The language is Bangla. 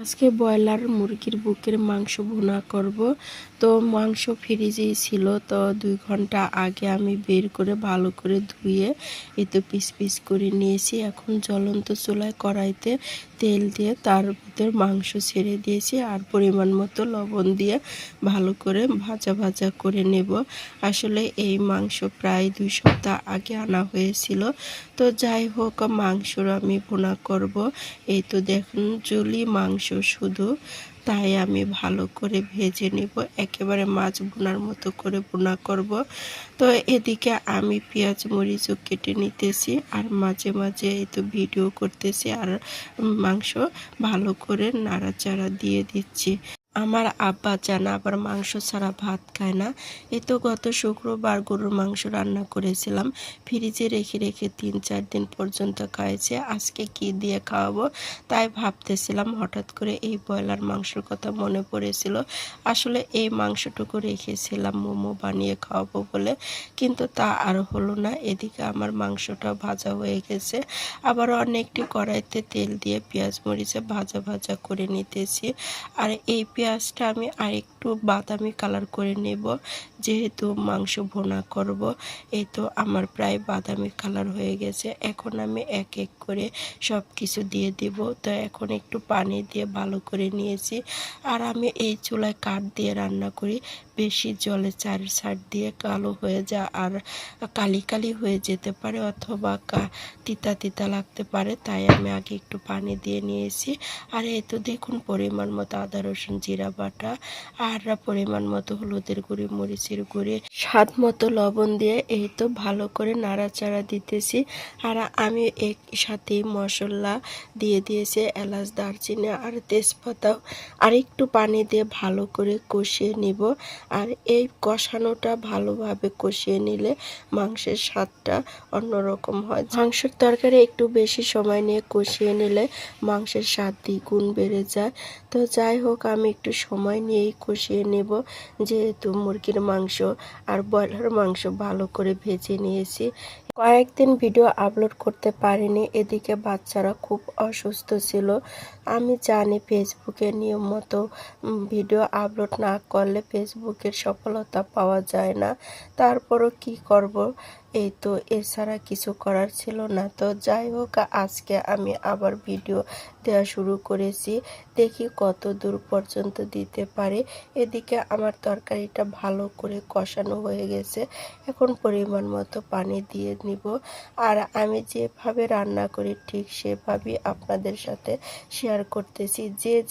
আজকে ব্রয়লার মুরগির বুকের মাংস ভুনা করব। তো মাংস ফ্রিজেই ছিল, তো 2 ঘন্টা আগে আমি বের করে ভালো করে ধুয়ে এই তো পিস পিস করে নিয়েছি। এখন জ্বলন্ত চুলায় কড়াইতে তেল দিয়ে তার ভিতর মাংস ছেড়ে দিয়েছি আর পরিমাণ মতো লবণ দিয়ে ভালো করে ভাজা ভাজা করে নেব। আসলে এই মাংস প্রায় 2 সপ্তাহ আগে আনা হয়েছিল। তো যাই হোক, মাংসর আমি ভুনা করব। এই তো দেখুন জুলি মাংস শুধু, তাই আমি ভালো করে ভেজে নেব, একেবারে মাছ ভুনার মতো করে ভুনা করব। তো এদিকে আমি পেঁয়াজ মরিচও কেটে নিতেছি আর মাঝে মাঝে এই তো ভিডিও করতেছি আর মাংস ভালো করে নাড়াচাড়া দিয়ে দিচ্ছি। আমার আব্বা জানা আবার মাংস ছাড়া ভাত খায় না। এই তো গত শুক্রবার গরুর মাংস রান্না করেছিলাম, ফ্রিজে রেখে রেখে 3-4 দিন পর্যন্ত খাইছে। আজকে কি দিয়ে খাওয়াবো তাই ভাবতেছিলাম, হঠাৎ করে এই ব্রয়লার মাংসের কথা মনে পড়েছিল। আসলে এই মাংসটুকু রেখেছিলাম মোমো বানিয়ে খাওয়াবো বলে, কিন্তু তা আর হলো না। এদিকে আমার মাংসটা ভাজা হয়ে গেছে, আবার অনেকটি কড়াইতে তেল দিয়ে পেঁয়াজ মরিচে ভাজা ভাজা করে নিতেছি। আর এই পেঁয়াজটা আমি আরেকটু বাদামি কালার করে নেব, যেহেতু মাংস ভুনা করব। এই তো আমার প্রায় বাদামি কালার হয়ে গেছে। এখন আমি এক এক করে সব কিছু দিয়ে দেব। তো এখন একটু পানি দিয়ে ভালো করে নিয়েছি। আর আমি এই চুলায় কাঠ দিয়ে রান্না করি, বেশি জলে চার সাইড দিয়ে কালো হয়ে যায় আর কালি কালি হয়ে যেতে পারে, অথবা তিতা তিতা লাগতে পারে, তাই আমি আগে একটু পানি দিয়ে নিয়েছি। আর এই তো দেখুন পরিমাণ মতো আদা রসুন জিরা বাটা আর পরিমাণ মতো হলুদের গুঁড়ি মরিচের গুঁড়ি স্বাদ মতো লবণ দিয়ে এই তো ভালো করে নাড়াচাড়া দিতেছি। আর আমি এক সাথেই মশলা দিয়ে দিয়েছি, এলাচ দারচিনি আর তেজপাতাও, আর একটু পানি দিয়ে ভালো করে কষিয়ে নিব। আর এই কষানোটা ভালোভাবে কষিয়ে নিলে মাংসের স্বাদটা অন্যরকম হয়। মাংসের তরকারি একটু বেশি সময় নিয়ে কষিয়ে নিলে মাংসের স্বাদ দ্বিগুণ বেড়ে যায়। তো যাই হোক, আমি একটু সময় নিয়েই কষিয়ে নেব, যেহেতু মুরগির মাংস আর ব্রয়লার মাংস ভালো করে ভেজে নিয়েছি। কয়েকদিন ভিডিও আপলোড করতে পারিনি, এদিকে বাচ্চারা খুব অসুস্থ ছিল। আমি জানি ফেসবুকে নিয়ম মতো ভিডিও আপলোড না করলে ফেসবুকের সফলতা পাওয়া যায় না, তারপরও কি করব, এই তো এছাড়া কিছু করার ছিল না। তো যাই হোক, আজকে আমি আবার ভিডিও দেওয়া শুরু করেছি, দেখি কত দূর পর্যন্ত দিতে পারে। এদিকে আমার তরকারিটা ভালো করে কষানো হয়ে গেছে, এখন পরিমাণ মতো পানি দিয়ে নিব। আর আমি যেভাবে রান্না করি ঠিক সেভাবেই আপনাদের সাথে শেয়ার করতেছি। যে